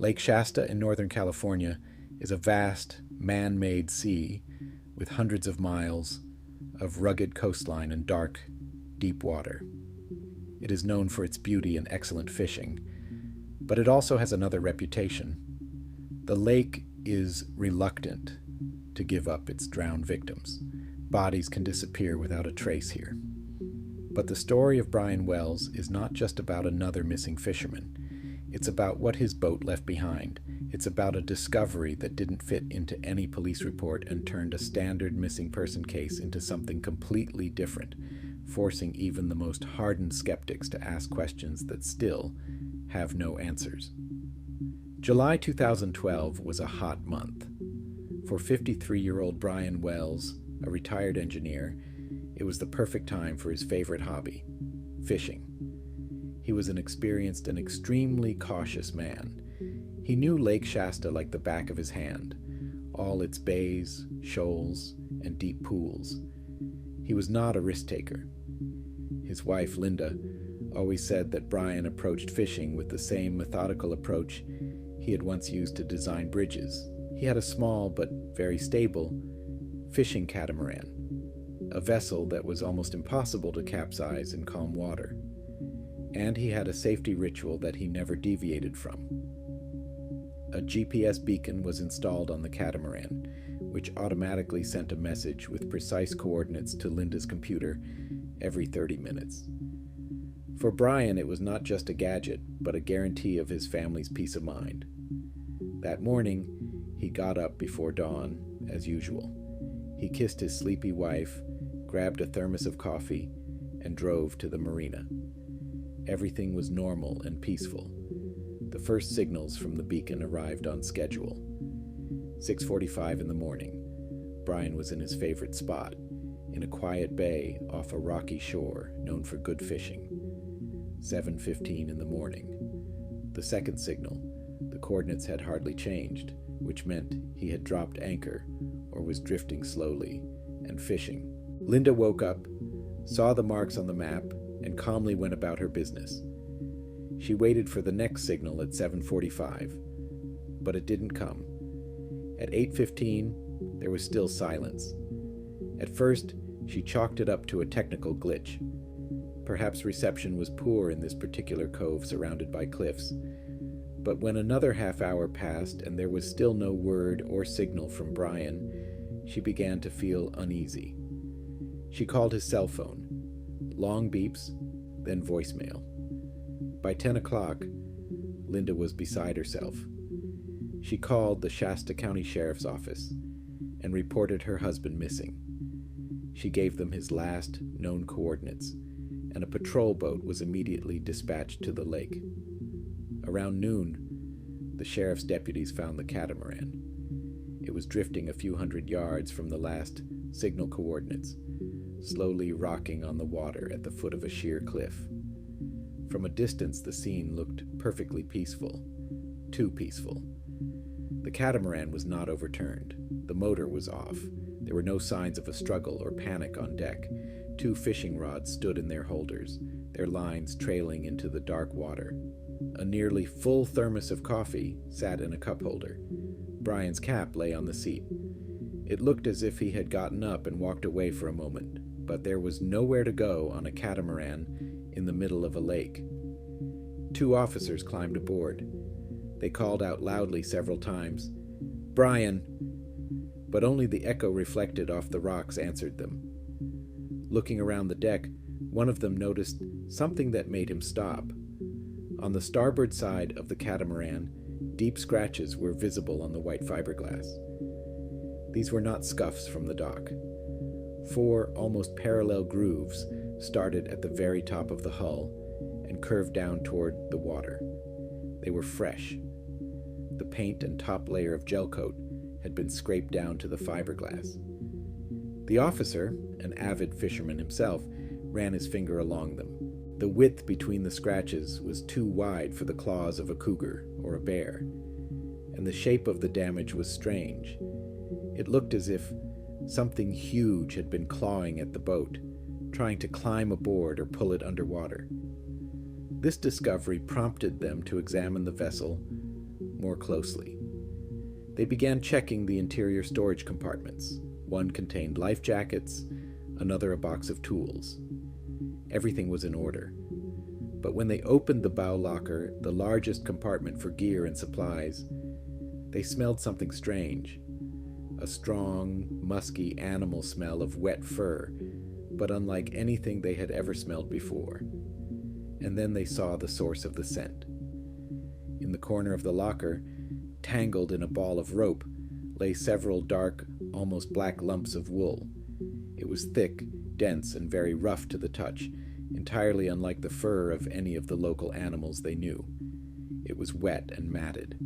Lake Shasta in Northern California is a vast, man-made sea with hundreds of miles of rugged coastline and dark, deep water. It is known for its beauty and excellent fishing, but it also has another reputation. The lake is reluctant to give up its drowned victims. Bodies can disappear without a trace here. But the story of Brian Wells is not just about another missing fisherman. It's about what his boat left behind. It's about a discovery that didn't fit into any police report and turned a standard missing person case into something completely different, forcing even the most hardened skeptics to ask questions that still have no answers. July 2012 was a hot month. For 53-year-old Brian Wells, a retired engineer, it was the perfect time for his favorite hobby, fishing. He was an experienced and extremely cautious man. He knew Lake Shasta like the back of his hand, all its bays, shoals, and deep pools. He was not a risk-taker. His wife, Linda, always said that Brian approached fishing with the same methodical approach he had once used to design bridges. He had a small but very stable fishing catamaran, a vessel that was almost impossible to capsize in calm water. And he had a safety ritual that he never deviated from. A GPS beacon was installed on the catamaran, which automatically sent a message with precise coordinates to Linda's computer every 30 minutes. For Brian, it was not just a gadget, but a guarantee of his family's peace of mind. That morning, he got up before dawn, as usual. He kissed his sleepy wife, grabbed a thermos of coffee, and drove to the marina. Everything was normal and peaceful. The first signals from the beacon arrived on schedule. 6:45 in the morning. Brian was in his favorite spot, in a quiet bay off a rocky shore known for good fishing. 7:15 in the morning. The second signal. The coordinates had hardly changed, which meant he had dropped anchor or was drifting slowly and fishing. Linda woke up, saw the marks on the map, and calmly went about her business. She waited for the next signal at 7:45, but it didn't come. At 8:15, there was still silence. At first, she chalked it up to a technical glitch. Perhaps reception was poor in this particular cove surrounded by cliffs. But when another half hour passed and there was still no word or signal from Brian, she began to feel uneasy. She called his cell phone. Long beeps, then voicemail. By 10 o'clock, Linda was beside herself. She called the Shasta County Sheriff's Office and reported her husband missing. She gave them his last known coordinates, and a patrol boat was immediately dispatched to the lake. Around noon, the sheriff's deputies found the catamaran. It was drifting a few hundred yards from the last signal coordinates, slowly rocking on the water at the foot of a sheer cliff. From a distance, the scene looked perfectly peaceful. Too peaceful. The catamaran was not overturned. The motor was off. There were no signs of a struggle or panic on deck. 2 fishing rods stood in their holders, their lines trailing into the dark water. A nearly full thermos of coffee sat in a cup holder. Brian's cap lay on the seat. It looked as if he had gotten up and walked away for a moment, but there was nowhere to go on a catamaran in the middle of a lake. 2 officers climbed aboard. They called out loudly several times, "Brian!" But only the echo reflected off the rocks answered them. Looking around the deck, one of them noticed something that made him stop. On the starboard side of the catamaran, deep scratches were visible on the white fiberglass. These were not scuffs from the dock. 4 almost parallel grooves started at the very top of the hull and curved down toward the water. They were fresh. The paint and top layer of gel coat had been scraped down to the fiberglass. The officer, an avid fisherman himself, ran his finger along them. The width between the scratches was too wide for the claws of a cougar or a bear, and the shape of the damage was strange. It looked as if something huge had been clawing at the boat, trying to climb aboard or pull it underwater. This discovery prompted them to examine the vessel more closely. They began checking the interior storage compartments. One contained life jackets, another a box of tools. Everything was in order. But when they opened the bow locker, the largest compartment for gear and supplies, they smelled something strange. A strong, musky animal smell of wet fur, but unlike anything they had ever smelled before. And then they saw the source of the scent. In the corner of the locker, tangled in a ball of rope, lay several dark, almost black lumps of wool. It was thick, dense, and very rough to the touch, entirely unlike the fur of any of the local animals they knew. It was wet and matted.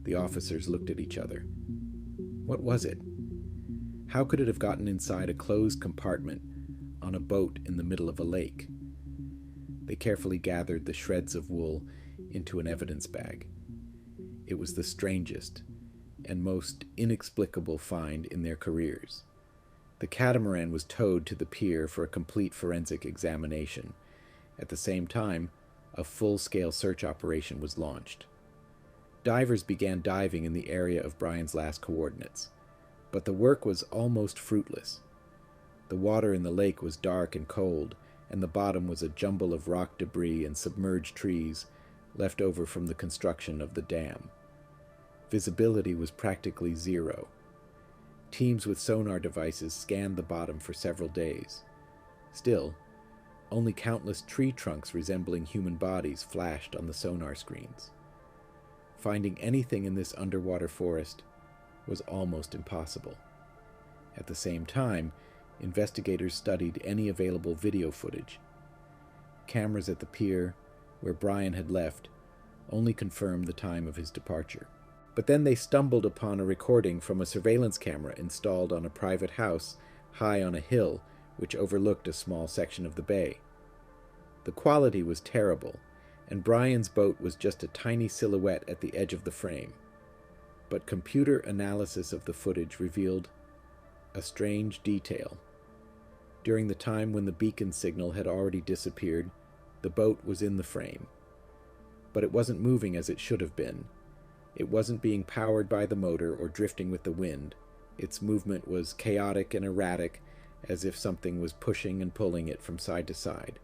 The officers looked at each other. What was it? How could it have gotten inside a closed compartment on a boat in the middle of a lake? They carefully gathered the shreds of wool into an evidence bag. It was the strangest and most inexplicable find in their careers. The catamaran was towed to the pier for a complete forensic examination. At the same time, a full-scale search operation was launched. Divers began diving in the area of Brian's last coordinates, but the work was almost fruitless. The water in the lake was dark and cold, and the bottom was a jumble of rock debris and submerged trees left over from the construction of the dam. Visibility was practically zero. Teams with sonar devices scanned the bottom for several days. Still, only countless tree trunks resembling human bodies flashed on the sonar screens. Finding anything in this underwater forest was almost impossible. At the same time, investigators studied any available video footage. Cameras at the pier, where Brian had left, only confirmed the time of his departure. But then they stumbled upon a recording from a surveillance camera installed on a private house high on a hill which overlooked a small section of the bay. The quality was terrible, and Brian's boat was just a tiny silhouette at the edge of the frame. But computer analysis of the footage revealed a strange detail. During the time when the beacon signal had already disappeared, the boat was in the frame. But it wasn't moving as it should have been. It wasn't being powered by the motor or drifting with the wind. Its movement was chaotic and erratic, as if something was pushing and pulling it from side to side.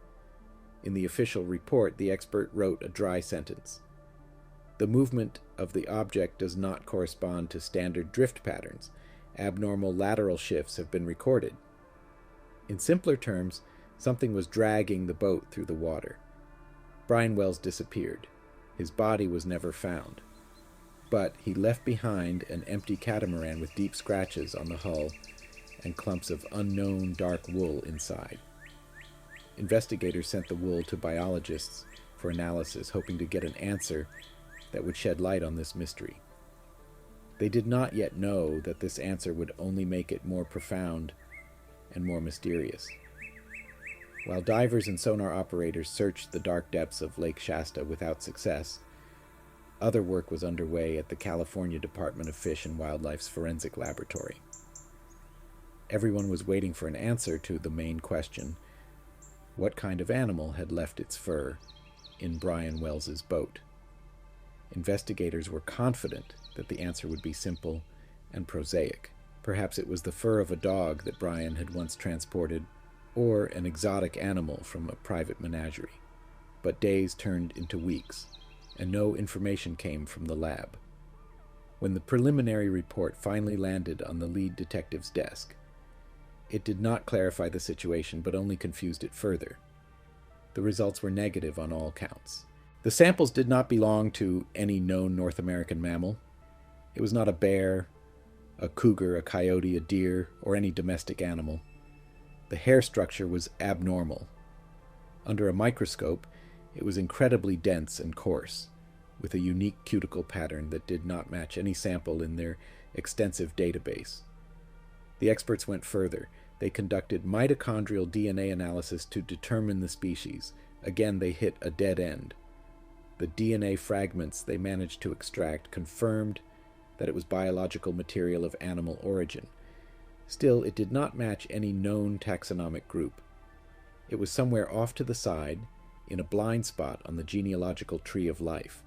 In the official report, the expert wrote a dry sentence. The movement of the object does not correspond to standard drift patterns. Abnormal lateral shifts have been recorded. In simpler terms, something was dragging the boat through the water. Brian Wells disappeared. His body was never found. But he left behind an empty catamaran with deep scratches on the hull and clumps of unknown dark wool inside. Investigators sent the wool to biologists for analysis, hoping to get an answer that would shed light on this mystery. They did not yet know that this answer would only make it more profound and more mysterious. While divers and sonar operators searched the dark depths of Lake Shasta without success, other work was underway at the California Department of Fish and Wildlife's forensic laboratory. Everyone was waiting for an answer to the main question: what kind of animal had left its fur in Brian Wells's boat? Investigators were confident that the answer would be simple and prosaic. Perhaps it was the fur of a dog that Brian had once transported, or an exotic animal from a private menagerie. But days turned into weeks, and no information came from the lab. When the preliminary report finally landed on the lead detective's desk, it did not clarify the situation, but only confused it further. The results were negative on all counts. The samples did not belong to any known North American mammal. It was not a bear, a cougar, a coyote, a deer, or any domestic animal. The hair structure was abnormal. Under a microscope, it was incredibly dense and coarse, with a unique cuticle pattern that did not match any sample in their extensive database. The experts went further. They conducted mitochondrial DNA analysis to determine the species. Again, they hit a dead end. The DNA fragments they managed to extract confirmed that it was biological material of animal origin. Still, it did not match any known taxonomic group. It was somewhere off to the side, in a blind spot on the genealogical tree of life.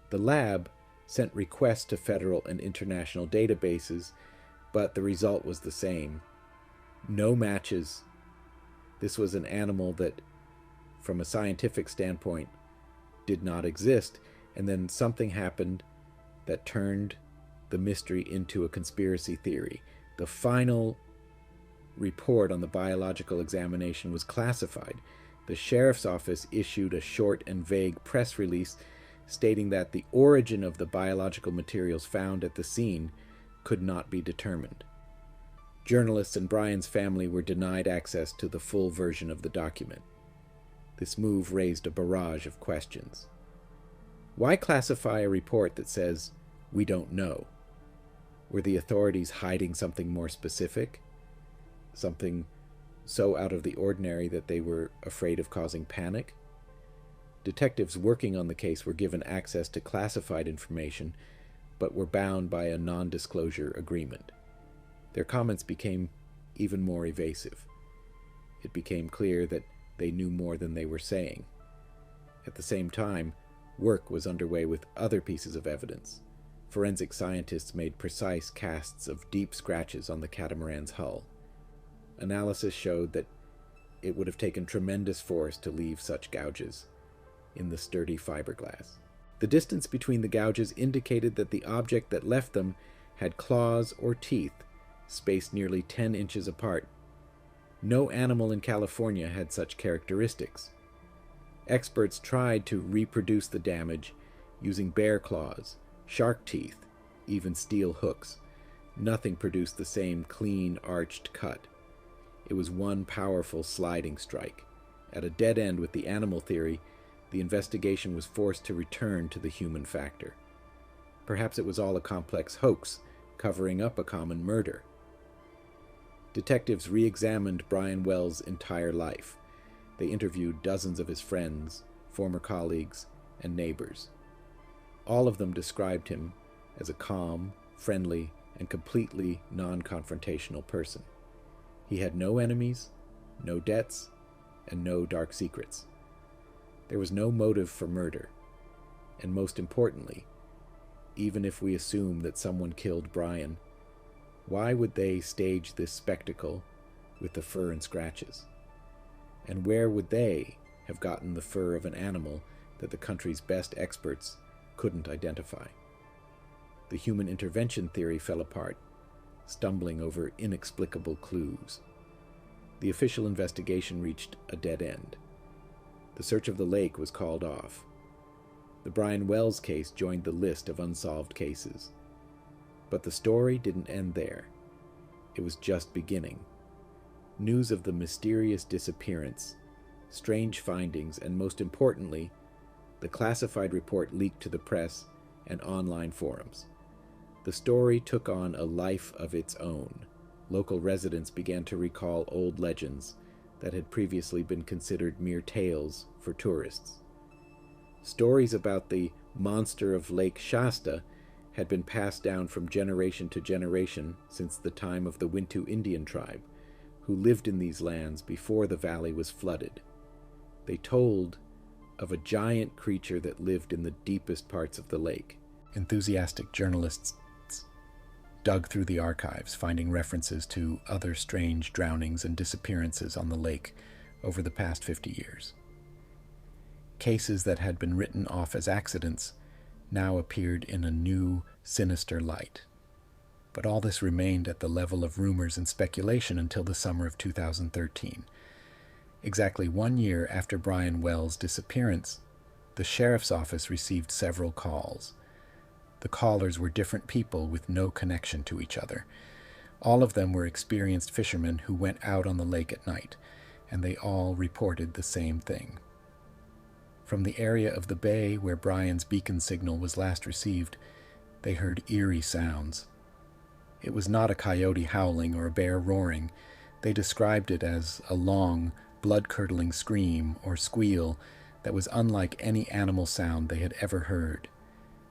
The lab sent requests to federal and international databases, but the result was the same. No matches. This was an animal that, from a scientific standpoint, did not exist, and then something happened that turned the mystery into a conspiracy theory. The final report on the biological examination was classified. The sheriff's office issued a short and vague press release stating that the origin of the biological materials found at the scene could not be determined. Journalists and Brian's family were denied access to the full version of the document. This move raised a barrage of questions. Why classify a report that says, "We don't know"? Were the authorities hiding something more specific? Something so out of the ordinary that they were afraid of causing panic? Detectives working on the case were given access to classified information, but were bound by a non-disclosure agreement. Their comments became even more evasive. It became clear that they knew more than they were saying. At the same time, work was underway with other pieces of evidence. Forensic scientists made precise casts of deep scratches on the catamaran's hull. Analysis showed that it would have taken tremendous force to leave such gouges in the sturdy fiberglass. The distance between the gouges indicated that the object that left them had claws or teeth spaced nearly 10 inches apart. No animal in California had such characteristics. Experts tried to reproduce the damage using bear claws, shark teeth, even steel hooks. Nothing produced the same clean, arched cut. It was one powerful sliding strike. At a dead end with the animal theory, the investigation was forced to return to the human factor. Perhaps it was all a complex hoax, covering up a common murder. Detectives re-examined Brian Wells' entire life. They interviewed dozens of his friends, former colleagues, and neighbors. All of them described him as a calm, friendly, and completely non-confrontational person. He had no enemies, no debts, and no dark secrets. There was no motive for murder. And most importantly, even if we assume that someone killed Brian, why would they stage this spectacle with the fur and scratches? And where would they have gotten the fur of an animal that the country's best experts couldn't identify? The human intervention theory fell apart, stumbling over inexplicable clues. The official investigation reached a dead end. The search of the lake was called off. The Brian Wells case joined the list of unsolved cases. But the story didn't end there. It was just beginning. News of the mysterious disappearance, strange findings, and most importantly, the classified report leaked to the press and online forums. The story took on a life of its own. Local residents began to recall old legends that had previously been considered mere tales for tourists. Stories about the monster of Lake Shasta had been passed down from generation to generation since the time of the Wintu Indian tribe, who lived in these lands before the valley was flooded. They told of a giant creature that lived in the deepest parts of the lake. Enthusiastic journalists dug through the archives, finding references to other strange drownings and disappearances on the lake over the past 50 years. Cases that had been written off as accidents now appeared in a new, sinister light. But all this remained at the level of rumors and speculation until the summer of 2013. Exactly 1 year after Brian Wells' disappearance, the sheriff's office received several calls. The callers were different people with no connection to each other. All of them were experienced fishermen who went out on the lake at night, and they all reported the same thing. From the area of the bay where Brian's beacon signal was last received, they heard eerie sounds. It was not a coyote howling or a bear roaring. They described it as a long, blood-curdling scream or squeal that was unlike any animal sound they had ever heard.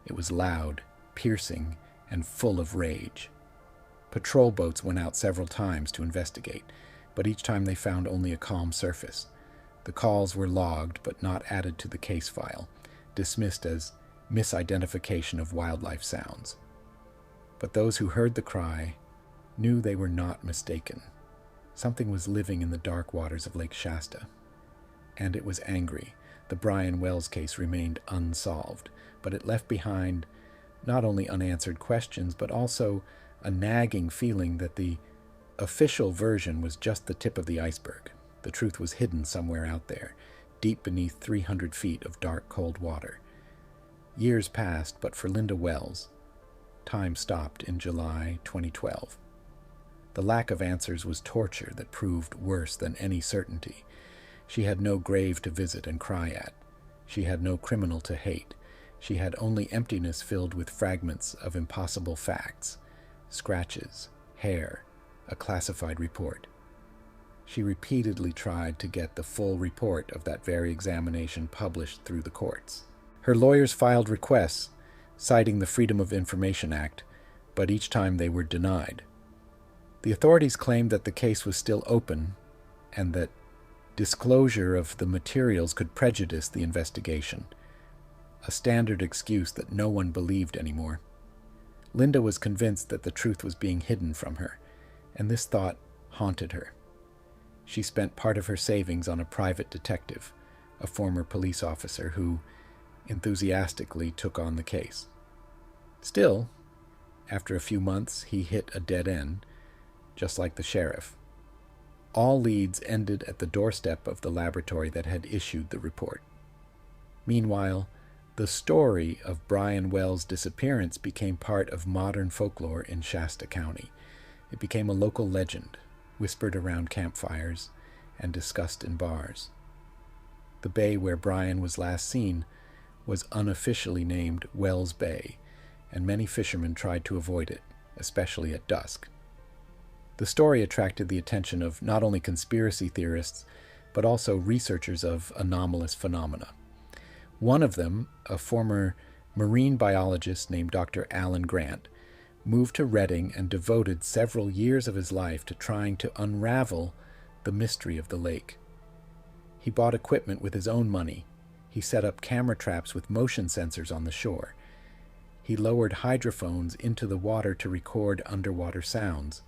It was loud, piercing, and full of rage. Patrol boats went out several times to investigate, but each time they found only a calm surface. The calls were logged but not added to the case file, dismissed as misidentification of wildlife sounds. But those who heard the cry knew they were not mistaken. Something was living in the dark waters of Lake Shasta, and it was angry. The Brian Wells case remained unsolved, but it left behind not only unanswered questions, but also a nagging feeling that the official version was just the tip of the iceberg. The truth was hidden somewhere out there, deep beneath 300 feet of dark, cold water. Years passed, but for Linda Wells, time stopped in July 2012. The lack of answers was torture that proved worse than any certainty. She had no grave to visit and cry at. She had no criminal to hate. She had only emptiness filled with fragments of impossible facts, scratches, hair, a classified report. She repeatedly tried to get the full report of that very examination published through the courts. Her lawyers filed requests citing the Freedom of Information Act, but each time they were denied. The authorities claimed that the case was still open and that disclosure of the materials could prejudice the investigation, a standard excuse that no one believed anymore. Linda was convinced that the truth was being hidden from her, and this thought haunted her. She spent part of her savings on a private detective, a former police officer who enthusiastically took on the case. Still, after a few months, he hit a dead end, just like the sheriff. All leads ended at the doorstep of the laboratory that had issued the report. Meanwhile, the story of Brian Wells' disappearance became part of modern folklore in Shasta County. It became a local legend, whispered around campfires and discussed in bars. The bay where Brian was last seen was unofficially named Wells Bay, and many fishermen tried to avoid it, especially at dusk. The story attracted the attention of not only conspiracy theorists, but also researchers of anomalous phenomena. One of them, a former marine biologist named Dr. Alan Grant, moved to Redding and devoted several years of his life to trying to unravel the mystery of the lake. He bought equipment with his own money. He set up camera traps with motion sensors on the shore. He lowered hydrophones into the water to record underwater sounds.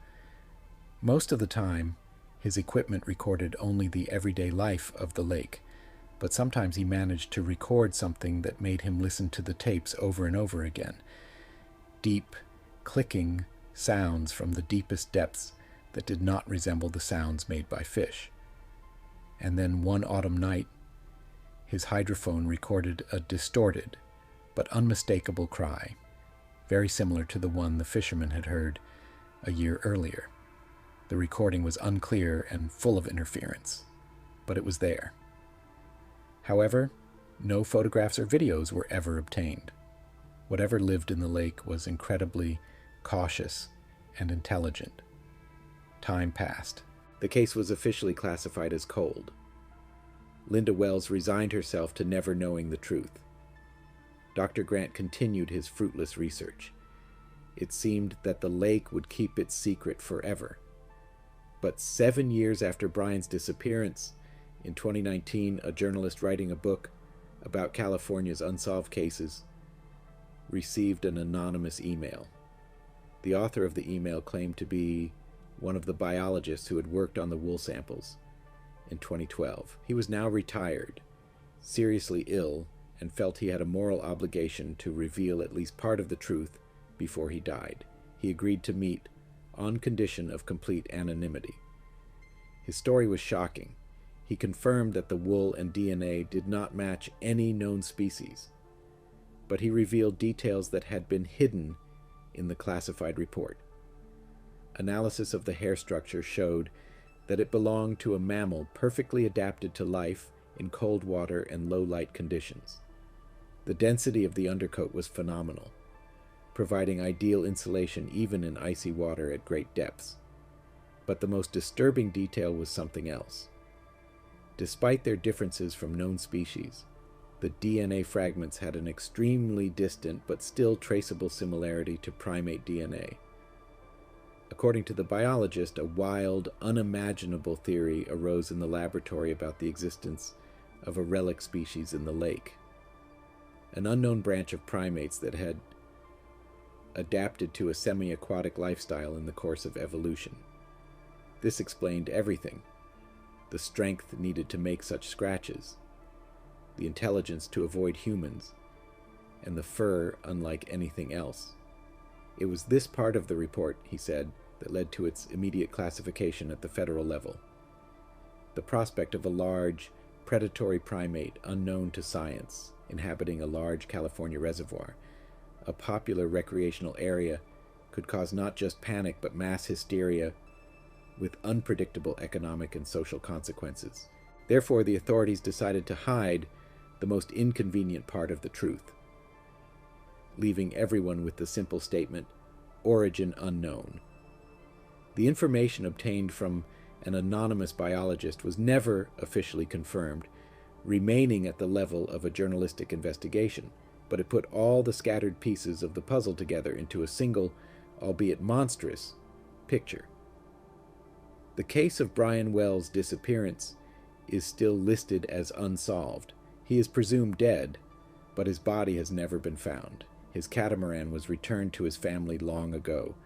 Most of the time, his equipment recorded only the everyday life of the lake, but sometimes he managed to record something that made him listen to the tapes over and over again. Deep, clicking sounds from the deepest depths that did not resemble the sounds made by fish. And then one autumn night, his hydrophone recorded a distorted but unmistakable cry, very similar to the one the fisherman had heard a year earlier. The recording was unclear and full of interference, but it was there. However, no photographs or videos were ever obtained. Whatever lived in the lake was incredibly cautious and intelligent. Time passed. The case was officially classified as cold. Linda Wells resigned herself to never knowing the truth. Dr. Grant continued his fruitless research. It seemed that the lake would keep its secret forever. But 7 years after Brian's disappearance, in 2019, a journalist writing a book about California's unsolved cases received an anonymous email. The author of the email claimed to be one of the biologists who had worked on the wool samples in 2012. He was now retired, seriously ill, and felt he had a moral obligation to reveal at least part of the truth before he died. He agreed to meet on condition of complete anonymity. His story was shocking. He confirmed that the wool and DNA did not match any known species, but he revealed details that had been hidden in the classified report. Analysis of the hair structure showed that it belonged to a mammal perfectly adapted to life in cold water and low light conditions. The density of the undercoat was phenomenal, providing ideal insulation even in icy water at great depths. But the most disturbing detail was something else. Despite their differences from known species, the DNA fragments had an extremely distant but still traceable similarity to primate DNA. According to the biologist, a wild, unimaginable theory arose in the laboratory about the existence of a relic species in the lake. an unknown branch of primates that had adapted to a semi-aquatic lifestyle in the course of evolution. This explained everything: the strength needed to make such scratches, the intelligence to avoid humans, and the fur unlike anything else. It was this part of the report, he said, that led to its immediate classification at the federal level. The prospect of a large, predatory primate unknown to science inhabiting a large California reservoir, a popular recreational area, could cause not just panic but mass hysteria with unpredictable economic and social consequences. Therefore, the authorities decided to hide the most inconvenient part of the truth, leaving everyone with the simple statement, "Origin unknown." The information obtained from an anonymous biologist was never officially confirmed, remaining at the level of a journalistic investigation, but it put all the scattered pieces of the puzzle together into a single, albeit monstrous, picture. The case of Brian Wells' disappearance is still listed as unsolved. He is presumed dead, but his body has never been found. His catamaran was returned to his family long ago.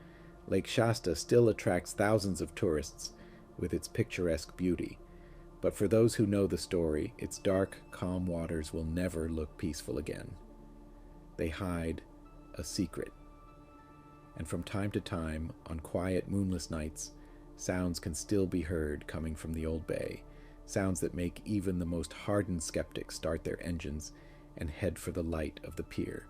Lake Shasta still attracts thousands of tourists with its picturesque beauty, but for those who know the story, its dark, calm waters will never look peaceful again. They hide a secret. And from time to time, on quiet, moonless nights, sounds can still be heard coming from the old bay, sounds that make even the most hardened skeptics start their engines and head for the light of the pier.